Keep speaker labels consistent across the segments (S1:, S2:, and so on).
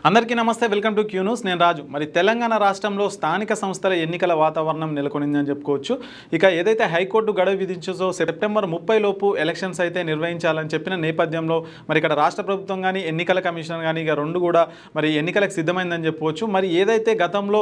S1: అందరికీ నమస్తే, welcome to Q news. నేను రాజు. మరి తెలంగాణ రాష్ట్రంలో స్థానిక సంస్థల ఎన్నికల వాతావరణం నెలకొనిందని చెప్పుకోవచ్చు. ఇక ఏదైతే హైకోర్టు గడువు విధించో సెప్టెంబర్ 30 లోపు ఎలక్షన్స్ అయితే నిర్వహించాలని చెప్పిన నేపథ్యంలో మరి ఇక్కడ రాష్ట్ర ప్రభుత్వం కానీ ఎన్నికల కమిషన్ కానీ ఇక రెండు కూడా మరి ఎన్నికలకు సిద్ధమైందని చెప్పుకోవచ్చు. మరి ఏదైతే గతంలో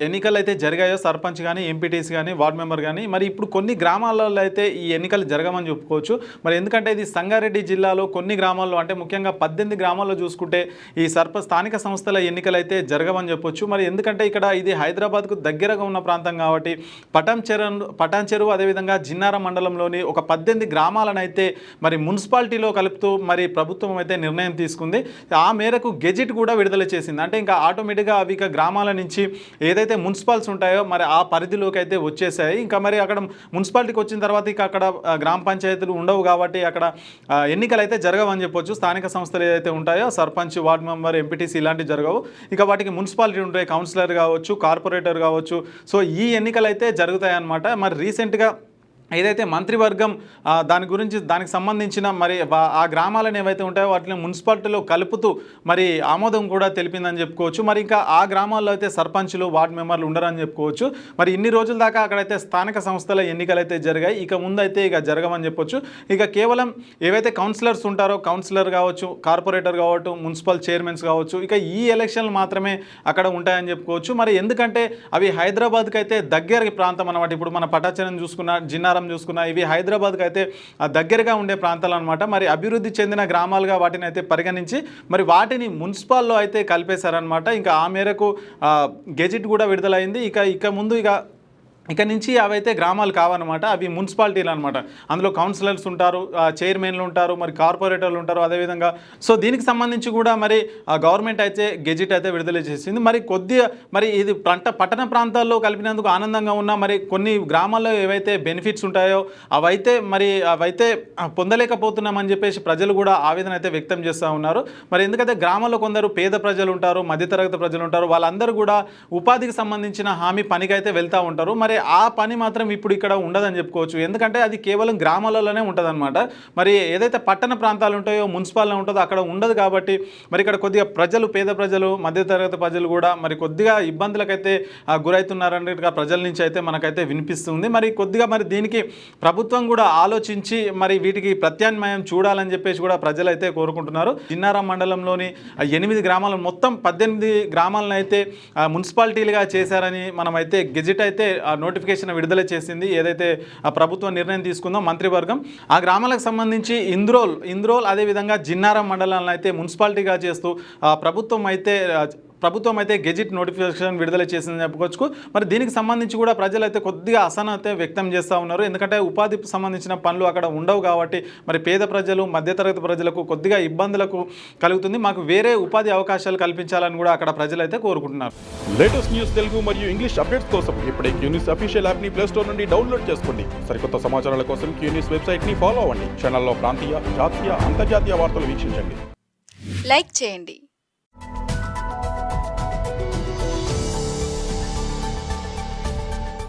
S1: ఎన్నికలు అయితే జరిగాయో సర్పంచ్ కానీ ఎంపీటీసీ కానీ వార్డు మెంబర్ కానీ మరి ఇప్పుడు కొన్ని గ్రామాలలో అయితే ఈ ఎన్నికలు జరగమని చెప్పుకోవచ్చు. మరి ఎందుకంటే ఇది సంగారెడ్డి జిల్లాలో కొన్ని గ్రామాల్లో అంటే ముఖ్యంగా 18 గ్రామాల్లో చూసుకుంటే ఈ స్థానిక సంస్థల ఎన్నికలు అయితే జరగవని చెప్పొచ్చు. మరి ఎందుకంటే ఇక్కడ ఇది హైదరాబాద్కు దగ్గరగా ఉన్న ప్రాంతం కాబట్టి పటాన్ చెరువు అదేవిధంగా జిన్నారం మండలంలోని ఒక 18 గ్రామాలను అయితే మరి మున్సిపాలిటీలో కలుపుతూ మరి ప్రభుత్వం అయితే నిర్ణయం తీసుకుంది. ఆ మేరకు గెజిట్ కూడా విడుదల చేసింది. అంటే ఇంకా ఆటోమేటిక్గా అవి ఇక గ్రామాల నుంచి ఏదైతే మున్సిపాల్స్ ఉంటాయో మరి ఆ పరిధిలోకి అయితే వచ్చేసాయి. ఇంకా మరి అక్కడ మున్సిపాలిటీకి వచ్చిన తర్వాత ఇక అక్కడ గ్రామ పంచాయతీలు ఉండవు కాబట్టి అక్కడ ఎన్నికలు అయితే జరగవని చెప్పొచ్చు. స్థానిక సంస్థలు ఏదైతే ఉంటాయో సర్పంచ్, వార్డు మెంబర్, ఎంపీటీసీ ఇలాంటివి జరగవు. ఇక వాటికి మున్సిపాలిటీ ఉంటాయి, కౌన్సిలర్ కావచ్చు, కార్పొరేటర్ కావచ్చు. సో ఈ ఎన్నికలు అయితే జరుగుతాయి అన్నమాట. మరి రీసెంట్గా ఏదైతే మంత్రివర్గం దానికి సంబంధించిన మరి ఆ గ్రామాలను ఏవైతే ఉంటాయో వాటిని మున్సిపాలిటీలో కలుపుతూ మరి ఆమోదం కూడా తెలిపిందని చెప్పుకోవచ్చు. మరి ఇంకా ఆ గ్రామాల్లో అయితే సర్పంచులు, వార్డు మెంబర్లు ఉండరని చెప్పుకోవచ్చు. మరి ఇన్ని రోజుల దాకా అక్కడైతే స్థానిక సంస్థల ఎన్నికలు అయితే జరిగాయి. ఇక ముందైతే ఇక జరగమని చెప్పొచ్చు. ఇక కేవలం ఏవైతే కౌన్సిలర్స్ ఉంటారో కౌన్సిలర్ కావచ్చు, కార్పొరేటర్ కావచ్చు, మున్సిపల్ చైర్మన్స్ కావచ్చు, ఇక ఈ ఎలక్షన్లు మాత్రమే అక్కడ ఉంటాయని చెప్పుకోవచ్చు. మరి ఎందుకంటే అవి హైదరాబాద్కి అయితే దగ్గర ప్రాంతం అన్నమాట. ఇప్పుడు మన పటాచరం చూసుకున్న, జిన్నారం చూసుకున్నా ఇవి హైదరాబాద్కి అయితే దగ్గరగా ఉండే ప్రాంతాలు అనమాట. మరి అభివృద్ధి చెందిన గ్రామాలుగా వాటిని అయితే పరిగణించి మరి వాటిని మున్సిపాల్లో అయితే కలిపేశారనమాట. ఇంకా ఆ మేరకు గెజిట్ కూడా విడుదలైంది. ఇక ముందు ఇక నుంచి అవైతే గ్రామాలు కావన్నమాట, అవి మున్సిపాలిటీలు అనమాట. అందులో కౌన్సిలర్స్ ఉంటారు, చైర్మన్లు ఉంటారు, మరి కార్పొరేటర్లు ఉంటారు. అదేవిధంగా సో దీనికి సంబంధించి కూడా మరి గవర్నమెంట్ అయితే గెజిట్ అయితే విడుదల చేసింది. మరి కొద్దిగా మరి ఇది పట్టణ ప్రాంతాల్లో కలిపినందుకు ఆనందంగా ఉన్న మరి కొన్ని గ్రామాల్లో ఏవైతే బెనిఫిట్స్ ఉంటాయో అవైతే పొందలేకపోతున్నామని చెప్పేసి ప్రజలు కూడా ఆవేదన అయితే వ్యక్తం చేస్తూ ఉన్నారు. మరి ఎందుకంటే గ్రామాల్లో కొందరు పేద ప్రజలు ఉంటారు, మధ్యతరగతి ప్రజలు ఉంటారు. వాళ్ళందరూ కూడా ఉపాధికి సంబంధించిన హామీ పనికి అయితే వెళ్తూ ఉంటారు. మరి ఆ పని మాత్రం ఇప్పుడు ఇక్కడ ఉండదని చెప్పుకోవచ్చు. ఎందుకంటే అది కేవలం గ్రామాలలోనే ఉంటుందన్నమాట. మరి ఏదైతే పట్టణ ప్రాంతాలు ఉంటాయో, మున్సిపాలిటీ ఉంటుందో అక్కడ ఉండదు కాబట్టి మరి ఇక్కడ కొద్దిగా పేద ప్రజలు, మధ్యతరగతి ప్రజలు కూడా మరి కొద్దిగా ఇబ్బందులకైతే గురవుతున్నారన్నట్టుగా ప్రజల నుంచి అయితే మనకైతే వినిపిస్తుంది. మరి కొద్దిగా మరి దీనికి ప్రభుత్వం కూడా ఆలోచించి మరి వీటికి ప్రత్యామ్నాయం చూడాలని చెప్పేసి కూడా ప్రజలు అయితే కోరుకుంటున్నారు. జిన్నారం మండలంలోని 8 గ్రామాలను మొత్తం 18 గ్రామాలను అయితే మున్సిపాలిటీలుగా చేశారని మనమైతే గెజిట్ అయితే నోటిఫికేషన్ విడుదల చేసింది. ఏదైతే ప్రభుత్వం నిర్ణయం తీసుకుందో మంత్రివర్గం, ఆ గ్రామాలకు సంబంధించి ఇంద్రోల్ అదేవిధంగా జిన్నారం మండలాలను అయితే మున్సిపాలిటీగా చేస్తూ ప్రభుత్వం అయితే గెజిట్ నోటిఫికేషన్ విడుదల చేసిందని చెప్పుకోవచ్చు. మరి దీనికి సంబంధించి కూడా ప్రజలు అయితే కొద్దిగా అసహనత వ్యక్తం చేస్తూ ఉన్నారు. ఎందుకంటే ఉపాధికి సంబంధించిన పనులు అక్కడ ఉండవు కాబట్టి మరి పేద ప్రజలు, మధ్యతరగతి ప్రజలకు కొద్దిగా ఇబ్బందులకు కలుగుతుంది. మాకు వేరే ఉపాధి అవకాశాలు కల్పించాలని కూడా అక్కడ ప్రజలు అయితే కోరుకుంటున్నారు.
S2: లేటెస్ట్ న్యూస్ తెలుగు మరియు ఇంగ్లీష్ అప్డేట్స్ కోసం ఇప్పుడే క్యూ న్యూస్ అఫీషియల్ యాప్ ని ప్లే స్టోర్ నుండి డౌన్లోడ్ చేసుకోండి. సరికొత్త సమాచారాల కోసం క్యూ న్యూస్ వెబ్సైట్ ని ఫాలో అవ్వండి. ఛానల్లో ప్రాంతీయ, జాతీయ, అంతర్జాతీయ వార్తలు వీక్షించండి.
S3: లైక్ చేయండి.